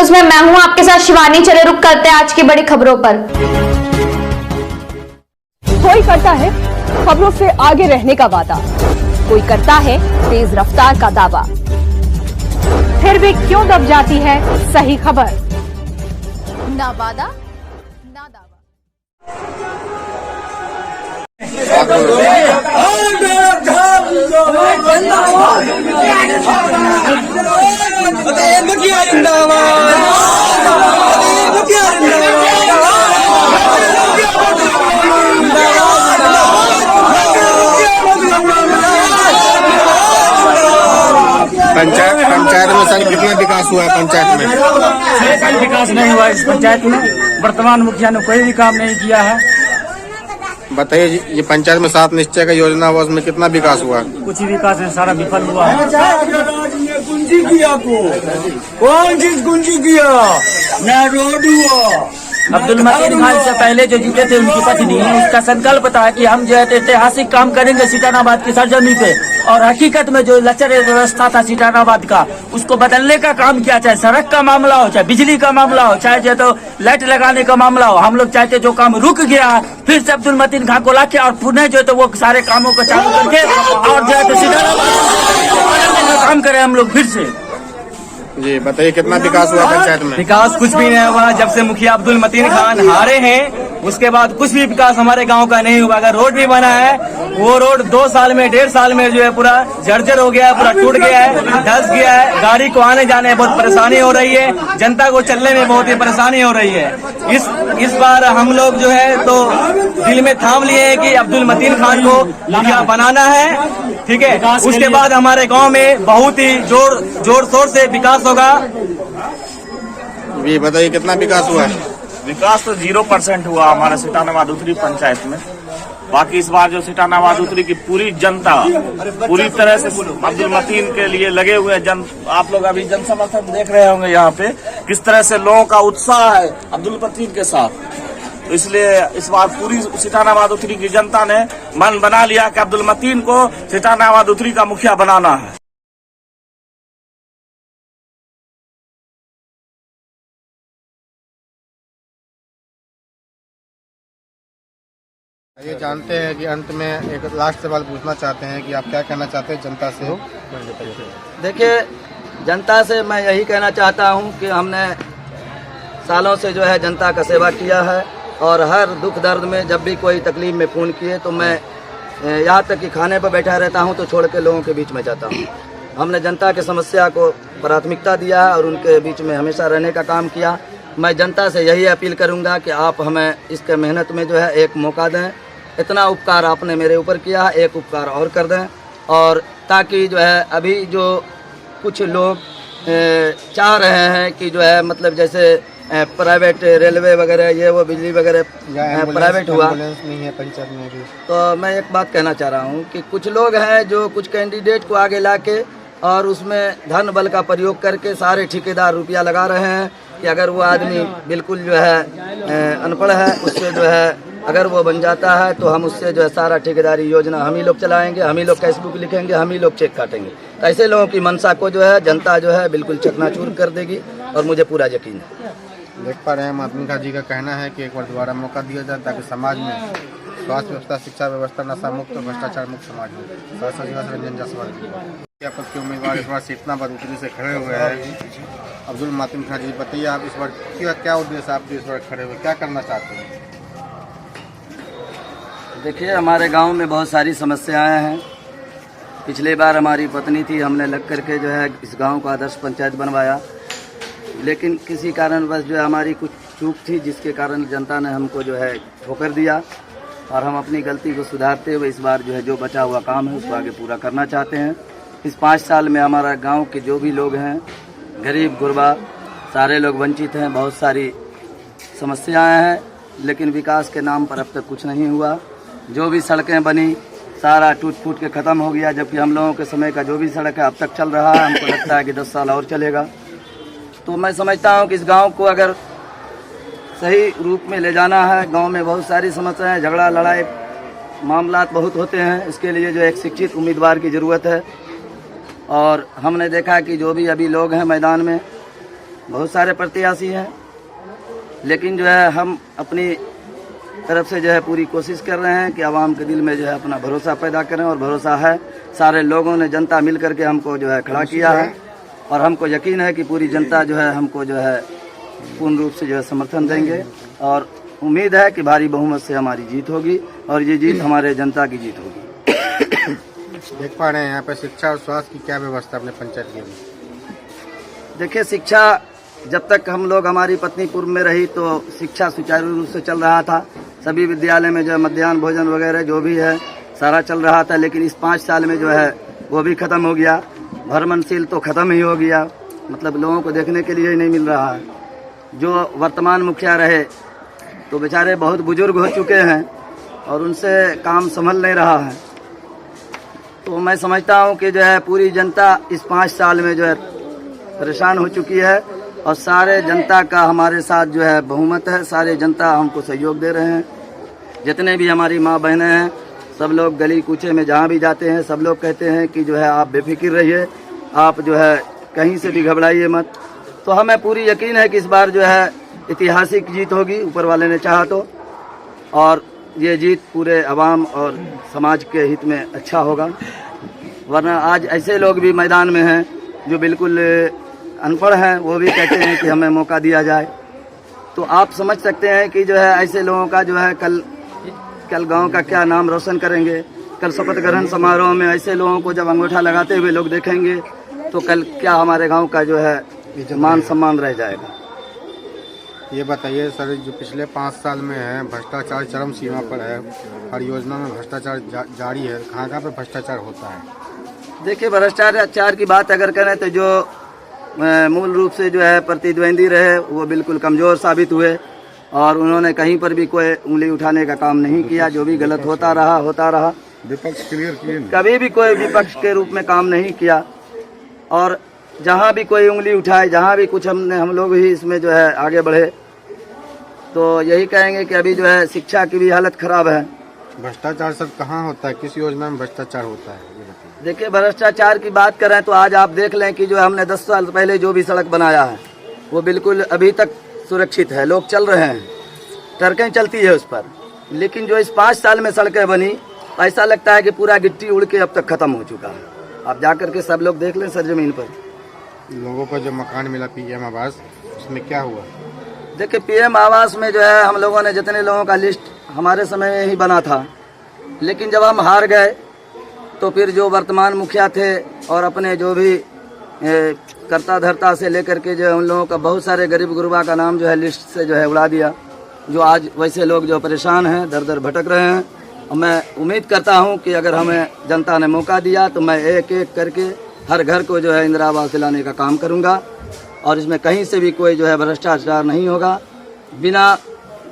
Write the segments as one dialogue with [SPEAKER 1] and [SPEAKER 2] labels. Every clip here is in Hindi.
[SPEAKER 1] न्यूज में मैं हूं आपके साथ शिवानी। चले रुक करते हैं आज की बड़ी खबरों पर।
[SPEAKER 2] कोई करता है खबरों से आगे रहने का वादा, कोई करता है तेज रफ्तार का दावा, फिर भी क्यों दब जाती है सही खबर? ना वादा ना दावा।
[SPEAKER 3] पंचायत में सर कितना विकास हुआ है? पंचायत में
[SPEAKER 4] कोई विकास नहीं हुआ इस पंचायत में। वर्तमान मुखिया ने कोई भी काम नहीं किया है।
[SPEAKER 3] बताइए ये पंचायत में 7 निश्चय का योजना हुआ, उसमें कितना विकास हुआ?
[SPEAKER 4] कुछ ही विकास है, सारा विफल हुआ है।
[SPEAKER 5] गुंजी किया को कौन चीज गुंजी किया ना रोड हुआ।
[SPEAKER 4] अब्दुल मतीन खान से पहले जो जीते थे उनकी पत्नी, उसका संकल्प था कि हम जो है ऐतिहासिक काम करेंगे सिटानाबाद की सरजमी पे, और हकीकत में जो लचर व्यवस्था था सिटानाबाद का, उसको बदलने का काम किया। चाहे सड़क का मामला हो, चाहे बिजली का मामला हो, चाहे जो तो लाइट लगाने का मामला हो, हम लोग चाहते जो काम रुक गया फिर से अब्दुल मतीन खान को लाके और पुनः जो तो वो सारे कामों को चालू करके और जो है तो सिटानाबाद काम करें हम लोग फिर से।
[SPEAKER 3] जी बताइए कितना विकास हुआ पंचायत में?
[SPEAKER 5] विकास कुछ भी नहीं हुआ। जब से मुखिया अब्दुल मतीन खान हारे हैं उसके बाद कुछ भी विकास हमारे गांव का नहीं हुआ। अगर रोड भी बना है वो रोड 2 साल में 1.5 साल में जो है पूरा जर्जर हो गया है, पूरा टूट गया है, धंस गया है। गाड़ी को आने जाने में बहुत परेशानी हो रही है, जनता को चलने में बहुत ही परेशानी हो रही है। इस बार हम लोग जो है तो दिल में थाम लिए हैं कि अब्दुल मतीन खान को मुखिया बनाना है, ठीक है। उसके बाद हमारे गाँव में बहुत ही जोर शोर से विकास होगा।
[SPEAKER 3] जी बताइए कितना विकास हुआ है?
[SPEAKER 6] विकास तो 0% हुआ हमारे सिटानाबाद उत्तरी पंचायत में। बाकी इस बार जो सिटानाबाद उत्तरी की पूरी जनता पूरी तरह से अब्दुल मतीन के लिए लगे हुए हैं। आप लोग अभी जन समर्थन देख रहे होंगे यहाँ पे किस तरह से लोगों का उत्साह है अब्दुल मतीन के साथ। तो इसलिए इस बार पूरी सिटानाबाद उत्तरी की जनता ने मन बना लिया कि अब्दुल मतीन को सिटानाबाद उत्तरी का मुखिया बनाना है।
[SPEAKER 3] ये जानते हैं कि अंत में एक लास्ट सवाल पूछना चाहते हैं कि आप क्या कहना चाहते हैं जनता से?
[SPEAKER 7] देखिए, जनता से मैं यही कहना चाहता हूं कि हमने सालों से जो है जनता का सेवा किया है, और हर दुख दर्द में जब भी कोई तकलीफ में फ़ोन किए तो मैं यहाँ तक कि खाने पर बैठा रहता हूं तो छोड़ के लोगों के बीच में जाता हूं। हमने जनता की समस्या को प्राथमिकता दिया है और उनके बीच में हमेशा रहने का काम किया। मैं जनता से यही अपील करूंगा कि आप हमें इसके मेहनत में जो है एक मौका दें। इतना उपकार आपने मेरे ऊपर किया है, एक उपकार और कर दें, और ताकि जो है अभी जो कुछ लोग चाह रहे हैं कि जो है मतलब जैसे प्राइवेट रेलवे वगैरह ये वो बिजली वगैरह प्राइवेट हुआ
[SPEAKER 3] नहीं है पंचायत में भी।
[SPEAKER 7] तो मैं एक बात कहना चाह रहा हूँ कि कुछ लोग हैं जो कुछ कैंडिडेट को आगे लाके और उसमें धन बल का प्रयोग करके सारे ठेकेदार रुपया लगा रहे हैं कि अगर वो आदमी बिल्कुल जो है अनपढ़ है, उससे जो है अगर वो बन जाता है तो हम उससे जो है सारा ठेकेदारी योजना हम ही लोग चलाएंगे, हम ही लोग कैशबुक लिखेंगे, हम ही लोग चेक काटेंगे। तो ऐसे लोगों की मंशा को जो है जनता जो है बिल्कुल चकनाचूर कर देगी, और मुझे पूरा यकीन है।
[SPEAKER 3] देख पा रहे हैं मतीन खान जी का कहना है कि एक बार दोबारा मौका दिया जाए ताकि समाज में स्वास्थ्य व्यवस्था, शिक्षा व्यवस्था, नशा मुक्त और भ्रष्टाचार मुक्त समाज हो। रंजन जायसवाल आपके उम्मीदवार इस बार सिटानाबाद उत्तरी से खड़े हुए हैं अब्दुल मतीन खान जी, बताइए आप इस बार क्या उद्देश्य आपके इस बार खड़े हुए, क्या करना चाहते हैं?
[SPEAKER 7] देखिए, हमारे गांव में बहुत सारी समस्याएं हैं। पिछले बार हमारी पत्नी थी, हमने लग करके जो है इस गांव को आदर्श पंचायत बनवाया, लेकिन किसी कारणवश जो है हमारी कुछ चूक थी जिसके कारण जनता ने हमको जो है ठोकर दिया, और हम अपनी गलती को सुधारते हुए इस बार जो है जो बचा हुआ काम है उसको आगे पूरा करना चाहते हैं। इस 5 साल में हमारा गाँव के जो भी लोग हैं, गरीब गुरबा सारे लोग वंचित हैं। बहुत सारी समस्याएँ हैं, लेकिन विकास के नाम पर अब तक कुछ नहीं हुआ। जो भी सड़कें बनी सारा टूट फूट के ख़त्म हो गया, जबकि हम लोगों के समय का जो भी सड़क है अब तक चल रहा है। हमको लगता है कि 10 साल और चलेगा। तो मैं समझता हूँ कि इस गांव को अगर सही रूप में ले जाना है, गांव में बहुत सारी समस्याएं, झगड़ा लड़ाई मामलात बहुत होते हैं। इसके लिए जो एक शिक्षित उम्मीदवार की ज़रूरत है, और हमने देखा कि जो भी अभी लोग हैं मैदान में बहुत सारे प्रत्याशी हैं, लेकिन जो है हम अपनी तरफ से जो है पूरी कोशिश कर रहे हैं कि आवाम के दिल में जो है अपना भरोसा पैदा करें, और भरोसा है। सारे लोगों ने, जनता मिल करके हमको जो है खड़ा किया है, और हमको यकीन है कि पूरी जनता जो है हमको जो है पूर्ण रूप से जो है समर्थन देंगे, और उम्मीद है कि भारी बहुमत से हमारी जीत होगी, और ये जीत हमारे जनता की जीत होगी।
[SPEAKER 3] देख पा रहे हैं यहाँ पे शिक्षा और स्वास्थ्य की क्या व्यवस्था अपने पंचायत के लिए?
[SPEAKER 7] देखिए, शिक्षा जब तक हम लोग, हमारी पत्नीपुर में रही तो शिक्षा सुचारू रूप से चल रहा था। सभी विद्यालय में जो है मध्याह्न भोजन वगैरह जो भी है सारा चल रहा था, लेकिन इस 5 साल में जो है वो भी खत्म हो गया। भ्रमणशील तो खत्म ही हो गया, मतलब लोगों को देखने के लिए ही नहीं मिल रहा है। जो वर्तमान मुखिया रहे तो बेचारे बहुत बुजुर्ग हो चुके हैं और उनसे काम संभल नहीं रहा है। तो मैं समझता हूँ कि जो है पूरी जनता इस 5 साल में जो है परेशान हो चुकी है, और सारे जनता का हमारे साथ जो है बहुमत है। सारे जनता हमको सहयोग दे रहे हैं। जितने भी हमारी माँ बहनें हैं, सब लोग गली कूचे में जहाँ भी जाते हैं, सब लोग कहते हैं कि जो है आप बेफिक्र रहिए, आप जो है कहीं से भी घबराइए मत। तो हमें पूरी यकीन है कि इस बार जो है ऐतिहासिक जीत होगी, ऊपर वाले ने चाहा तो, और ये जीत पूरे आवाम और समाज के हित में अच्छा होगा। वरना आज ऐसे लोग भी मैदान में हैं जो बिल्कुल अनपढ़ हैं, वो भी कहते हैं कि हमें मौका दिया जाए। तो आप समझ सकते हैं कि जो है ऐसे लोगों का जो है कल गांव का क्या नाम रोशन करेंगे। कल शपथ ग्रहण समारोह में ऐसे लोगों को जब अंगूठा लगाते हुए लोग देखेंगे तो कल क्या हमारे गांव का जो है मान सम्मान रह जाएगा।
[SPEAKER 3] ये बताइए सर, जो पिछले 5 साल में है भ्रष्टाचार चरम सीमा पर है, हर योजना में भ्रष्टाचार जारी है, कहाँ पे भ्रष्टाचार होता है?
[SPEAKER 7] देखिए, भ्रष्टाचार की बात अगर करें तो जो मूल रूप से जो है प्रतिद्वंदी रहे वो बिल्कुल कमज़ोर साबित हुए, और उन्होंने कहीं पर भी कोई उंगली उठाने का काम नहीं किया। जो भी गलत होता रहा।
[SPEAKER 3] विपक्ष क्लियर किए,
[SPEAKER 7] कभी भी कोई विपक्ष के रूप में काम नहीं किया, और जहाँ भी कोई उंगली उठाए, जहाँ भी कुछ हम लोग ही इसमें जो है आगे बढ़े। तो यही कहेंगे कि अभी जो है शिक्षा की भी हालत खराब है।
[SPEAKER 3] भ्रष्टाचार सर कहाँ होता है, किस योजना में भ्रष्टाचार होता है, ये बताइए।
[SPEAKER 7] देखिए, भ्रष्टाचार की बात करें तो आज आप देख लें कि जो हमने 10 साल पहले जो भी सड़क बनाया है वो बिल्कुल अभी तक सुरक्षित है, लोग चल रहे हैं, ट्रकें चलती है उस पर। लेकिन जो इस 5 साल में सड़कें बनी, ऐसा लगता है कि पूरा गिट्टी उड़ के अब तक खत्म हो चुका है। आप जाकर के सब लोग देख लें सर जमीन पर।
[SPEAKER 3] लोगों को जो मकान मिला PM आवास, उसमें क्या हुआ?
[SPEAKER 7] देखिए, PM आवास में जो है हम लोगों ने जितने लोगों का लिस्ट हमारे समय में ही बना था, लेकिन जब हम हार गए तो फिर जो वर्तमान मुखिया थे और अपने जो भी कर्ता धर्ता से लेकर के जो है उन लोगों का बहुत सारे गरीब गुरबा का नाम जो है लिस्ट से जो है उड़ा दिया। जो आज वैसे लोग जो परेशान हैं, दर दर भटक रहे हैं। और मैं उम्मीद करता हूं कि अगर हमें जनता ने मौका दिया तो मैं एक एक करके हर घर को जो है इंदिरा आवास दिलाने का काम करूंगा, और इसमें कहीं से भी कोई जो है भ्रष्टाचार नहीं होगा, बिना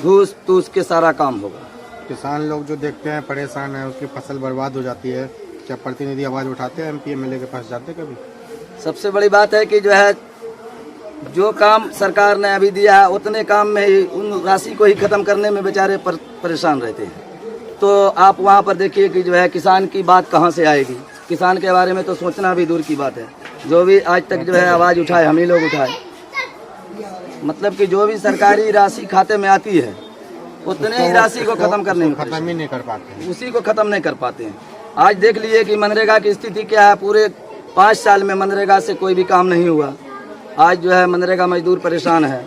[SPEAKER 7] घूस तूस के सारा काम होगा।
[SPEAKER 3] किसान लोग जो देखते हैं परेशान है, उसकी फसल बर्बाद हो जाती है, क्या प्रतिनिधि आवाज उठाते हैं? MP MLA के पास जाते कभी?
[SPEAKER 7] सबसे बड़ी बात है कि जो है जो काम सरकार ने अभी दिया है उतने काम में ही, उन राशि को ही खत्म करने में बेचारे परेशान रहते हैं। तो आप वहाँ पर देखिए कि जो है किसान की बात कहाँ से आएगी। किसान के बारे में तो सोचना भी दूर की बात है। जो भी आज तक जो है आवाज़ उठाए, हम ही लोग उठाए। मतलब कि जो भी सरकारी राशि खाते में आती है उतने ही राशि को खत्म करने में
[SPEAKER 3] खत्म ही नहीं कर पाते,
[SPEAKER 7] उसी को खत्म नहीं कर पाते हैं। आज देख लीजिए कि मनरेगा की स्थिति क्या है। पूरे 5 साल में मनरेगा से कोई भी काम नहीं हुआ। आज जो है मनरेगा मजदूर परेशान है।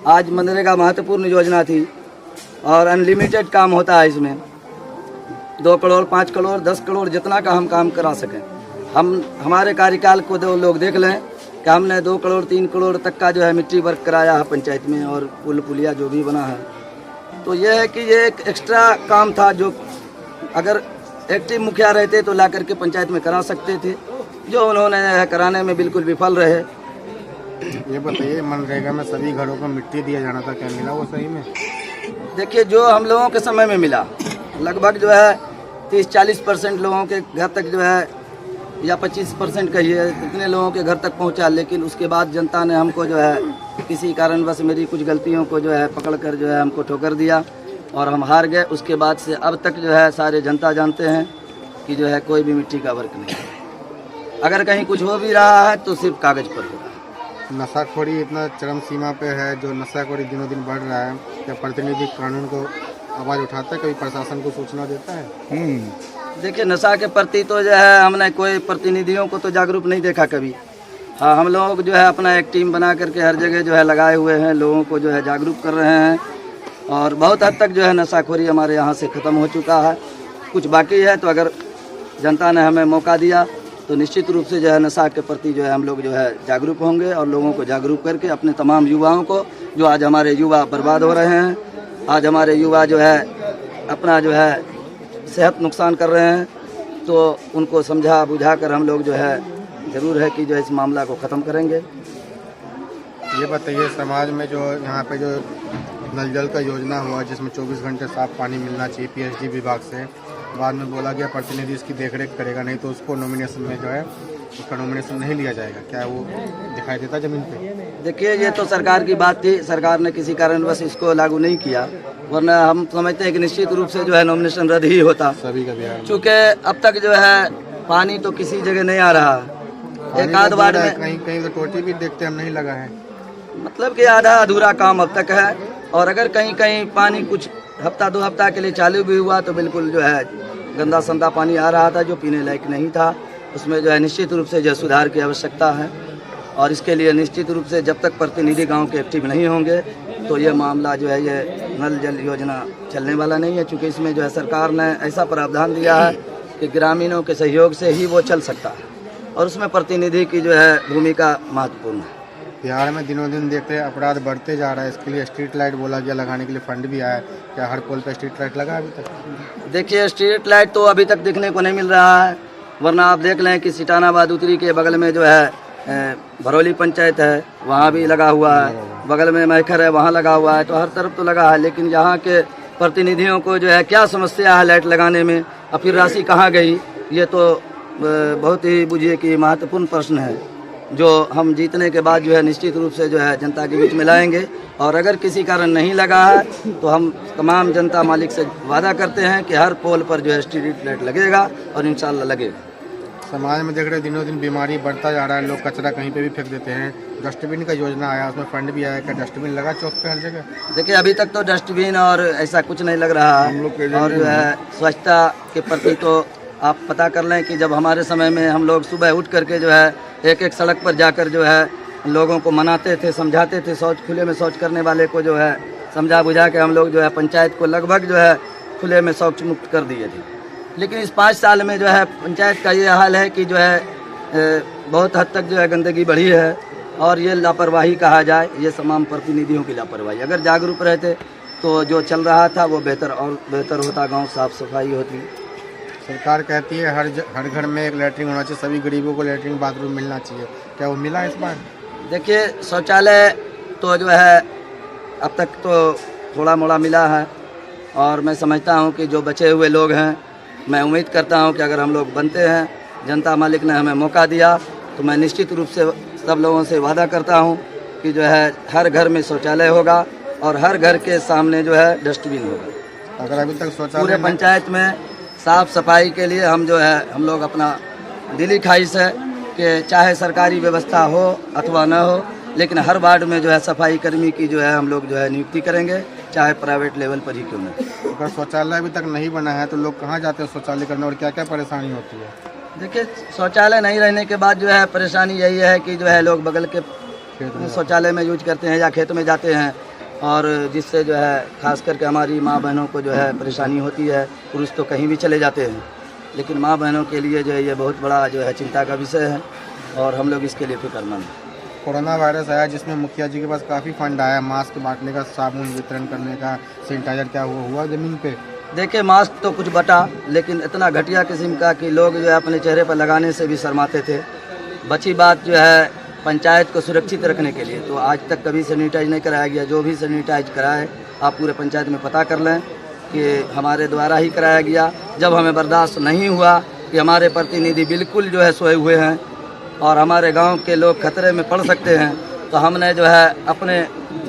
[SPEAKER 7] आज मनरेगा महत्वपूर्ण योजना थी और अनलिमिटेड काम होता है इसमें। 2 करोड़, 5 करोड़, 10 करोड़ जितना का हम काम करा सकें। हमारे कार्यकाल को दो लोग देख लें कि हमने 2 करोड़ 3 करोड़ तक का जो है मिट्टी वर्क कराया है पंचायत में, और पुल पुलिया जो भी बना है। तो ये है कि ये एक एक्स्ट्रा काम था जो अगर एक्टिव मुखिया रहते तो ला करके पंचायत में करा सकते थे, जो उन्होंने कराने में बिल्कुल विफल रहे।
[SPEAKER 3] ये बताइए, मनरेगा में सभी घरों को मिट्टी दिया जाना था, क्या मिला वो सही में?
[SPEAKER 7] देखिए, जो हम लोगों के समय में मिला लगभग जो है 30-40% लोगों के घर तक जो है, या 25% कहिए, इतने लोगों के घर तक पहुंचा। लेकिन उसके बाद जनता ने हमको जो है किसी कारणवश मेरी कुछ गलतियों को जो है पकड़कर जो है हमको ठोकर दिया और हम हार गए। उसके बाद से अब तक जो है सारे जनता जानते हैं कि जो है कोई भी मिट्टी का वर्क नहीं है। अगर कहीं कुछ हो भी रहा है तो सिर्फ कागज पर होगा।
[SPEAKER 3] नशाखोरी इतना चरम सीमा पे है, जो नशाखोरी दिनों दिन बढ़ रहा है, क्या प्रतिनिधि कानून को आवाज़ उठाता है, कभी प्रशासन को सूचना देता है?
[SPEAKER 7] देखिए, नशा के प्रति तो जो है हमने कोई प्रतिनिधियों को तो जागरूक नहीं देखा कभी। हाँ, हम लोग जो है अपना एक टीम बना करके हर जगह जो है लगाए हुए हैं, लोगों को जो है जागरूक कर रहे हैं और बहुत हद तक जो है नशाखोरी हमारे यहाँ से ख़त्म हो चुका है। कुछ बाकी है, तो अगर जनता ने हमें मौका दिया तो निश्चित रूप से जो है नशा के प्रति जो है हम लोग जो है जागरूक होंगे और लोगों को जागरूक करके अपने तमाम युवाओं को, जो आज हमारे युवा बर्बाद हो रहे हैं, आज हमारे युवा जो है अपना जो है सेहत नुकसान कर रहे हैं, तो उनको समझा बुझा कर हम लोग जो है ज़रूर है कि जो इस मामला को ख़त्म करेंगे।
[SPEAKER 3] ये बताइए, समाज में जो यहाँ पे जो नल जल का योजना हुआ जिसमें 24 घंटे साफ पानी मिलना चाहिए पीएचडी विभाग से, बाद में बोला गया प्रतिनिधि इसकी देखरेख करेगा, नहीं तो उसको नॉमिनेशन में जो है उसका नॉमिनेशन नहीं लिया जाएगा, क्या वो दिखाई देता ज़मीन पे?
[SPEAKER 7] देखिए, ये तो सरकार की बात थी, सरकार ने किसी कारणवश इसको लागू नहीं किया, वरना हम समझते हैं कि निश्चित रूप से जो है नॉमिनेशन रद्द ही होता।
[SPEAKER 3] सभी का बिहार में
[SPEAKER 7] चूँकि अब तक जो है पानी तो किसी जगह नहीं आ रहा, एक आध वार्ड में
[SPEAKER 3] कहीं कहीं तो टोटी भी देखते हम नहीं लगा है,
[SPEAKER 7] मतलब कि आधा अधूरा काम अब तक है। और अगर कहीं कहीं पानी कुछ हफ्ता 2 हफ्ता के लिए चालू भी हुआ तो बिल्कुल जो है गंदा संदा पानी आ रहा था जो पीने लायक नहीं था। उसमें जो है निश्चित रूप से जो सुधार की आवश्यकता है और इसके लिए निश्चित रूप से जब तक प्रतिनिधि गांव के एक्टिव नहीं होंगे तो ये मामला जो है ये नल जल योजना चलने वाला नहीं है, क्योंकि इसमें जो है सरकार ने ऐसा प्रावधान दिया है कि ग्रामीणों के सहयोग से ही वो चल सकता है और उसमें प्रतिनिधि की जो है भूमिका महत्वपूर्ण है।
[SPEAKER 3] बिहार में दिनों दिन देखते हैं अपराध बढ़ते जा रहा है, इसके लिए स्ट्रीट लाइट बोला गया, लगाने के लिए फंड भी आया, क्या हर पोल पे स्ट्रीट लाइट लगा अभी तक?
[SPEAKER 7] देखिए, स्ट्रीट लाइट तो अभी तक देखने को नहीं मिल रहा है, वरना आप देख लें कि सिटानाबाद उत्तरी के बगल में जो है भरौली पंचायत है, वहाँ भी लगा हुआ है, बगल में मैखर है वहाँ लगा हुआ है, तो हर तरफ तो लगा है। लेकिन यहाँ के प्रतिनिधियों को जो है क्या समस्या है लाइट लगाने में और फिर राशि कहाँ गई, ये तो बहुत ही बुझिए कि महत्वपूर्ण प्रश्न है, जो हम जीतने के बाद जो है निश्चित रूप से जो है जनता के बीच में लाएंगे। और अगर किसी कारण नहीं लगा है तो हम तमाम जनता मालिक से वादा करते हैं कि हर पोल पर जो है स्ट्रीट लाइट लगेगा और इंशाल्लाह लगेगा।
[SPEAKER 3] समाज में देख रहे दिनों दिन बीमारी बढ़ता जा रहा है, लोग कचरा कहीं पे भी फेंक देते हैं, डस्टबिन का योजना आया उसमें फंड भी आया, क्या डस्टबिन लगा चौक पे हर जगह?
[SPEAKER 7] देखिए, अभी तक तो डस्टबिन और ऐसा कुछ नहीं लग रहा है और जो है स्वच्छता के प्रति तो आप पता कर लें कि जब हमारे समय में हम लोग सुबह उठ करके जो है एक एक सड़क पर जाकर जो है लोगों को मनाते थे, समझाते थे, शौच खुले में शौच करने वाले को जो है समझा बुझा के हम लोग जो है पंचायत को लगभग जो है खुले में शौच मुक्त कर दिए थे। लेकिन इस 5 साल में जो है पंचायत का ये हाल है कि जो है बहुत हद तक जो है गंदगी बढ़ी है और ये लापरवाही कहा जाए, ये तमाम प्रतिनिधियों की लापरवाही। अगर जागरूक रहते तो जो चल रहा था वो बेहतर और बेहतर होता, गाँव साफ सफाई होती।
[SPEAKER 3] सरकार कहती है हर घर में एक लैट्रिन होना चाहिए, सभी गरीबों को लैट्रिन बाथरूम मिलना चाहिए, क्या वो मिला इस बार?
[SPEAKER 7] देखिए, शौचालय तो जो है अब तक तो थोड़ा मोड़ा मिला है और मैं समझता हूं कि जो बचे हुए लोग हैं, मैं उम्मीद करता हूं कि अगर हम लोग बनते हैं, जनता मालिक ने हमें मौका दिया तो मैं निश्चित रूप से सब लोगों से वादा करता हूं कि जो है हर घर में शौचालय होगा और हर घर के सामने जो है डस्टबिन होगा।
[SPEAKER 3] अगर अभी तक शौचालय
[SPEAKER 7] पूरे पंचायत में साफ सफाई के लिए हम जो है हम लोग अपना दिली ख्वाहिश है कि चाहे सरकारी व्यवस्था हो अथवा न हो, लेकिन हर वार्ड में जो है सफाई कर्मी की जो है हम लोग जो है नियुक्ति करेंगे, चाहे प्राइवेट लेवल पर ही क्यों नहीं।
[SPEAKER 3] अगर शौचालय अभी तक नहीं बना है तो लोग कहाँ जाते हैं शौचालय करने और क्या क्या परेशानी होती है?
[SPEAKER 7] देखिए, शौचालय नहीं रहने के बाद जो है परेशानी यही है कि जो है लोग बगल के शौचालय में यूज करते हैं या खेत में जाते हैं और जिससे जो है खास करके हमारी माँ बहनों को जो है परेशानी होती है। पुरुष तो कहीं भी चले जाते हैं, लेकिन माँ बहनों के लिए जो है ये बहुत बड़ा जो है चिंता का विषय है और हम लोग इसके लिए फिक्रमंद हैं।
[SPEAKER 3] कोरोना वायरस आया जिसमें मुखिया जी के पास काफ़ी फंड आया, मास्क बांटने का, साबुन वितरण करने का, सैनिटाइजर, क्या हुआ ज़मीन पे?
[SPEAKER 7] देखिए, मास्क तो कुछ बटा, लेकिन इतना घटिया किस्म का कि लोग जो है अपने चेहरे पर लगाने से भी शर्माते थे। बची बात जो है पंचायत को सुरक्षित रखने के लिए, तो आज तक कभी सैनिटाइज नहीं कराया गया। जो भी सैनिटाइज कराए आप पूरे पंचायत में पता कर लें कि हमारे द्वारा ही कराया गया। जब हमें बर्दाश्त नहीं हुआ कि हमारे प्रतिनिधि बिल्कुल जो है सोए हुए हैं और हमारे गांव के लोग खतरे में पड़ सकते हैं, तो हमने जो है अपने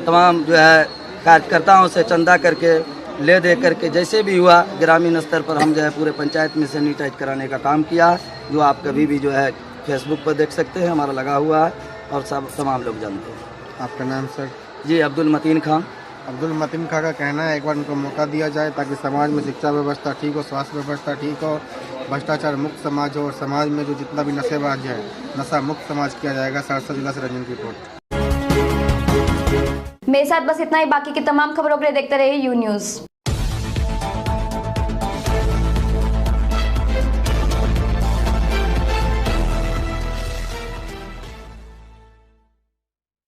[SPEAKER 7] तमाम जो है कार्यकर्ताओं से चंदा करके ले दे करके जैसे भी हुआ ग्रामीण स्तर पर हम जो है पूरे पंचायत में सैनिटाइज कराने का काम किया, जो आप कभी भी जो है फेसबुक पर देख सकते हैं, हमारा लगा हुआ है। और सब तमाम लोग जानते हैं।
[SPEAKER 3] आपका नाम सर?
[SPEAKER 7] जी अब्दुल मतीन खान।
[SPEAKER 3] अब्दुल मतीन खान का कहना है एक बार उनको मौका दिया जाए ताकि समाज में शिक्षा व्यवस्था ठीक हो, स्वास्थ्य व्यवस्था ठीक हो, भ्रष्टाचार मुक्त समाज हो और समाज में जो जितना भी नशेबाज है नशा मुक्त समाज किया जाएगा। सहरसा जिला से रंजन की रिपोर्ट।
[SPEAKER 1] मेरे साथ बस इतना ही। बाकी की तमाम खबरों के लिए देखते रहिए यू न्यूज़।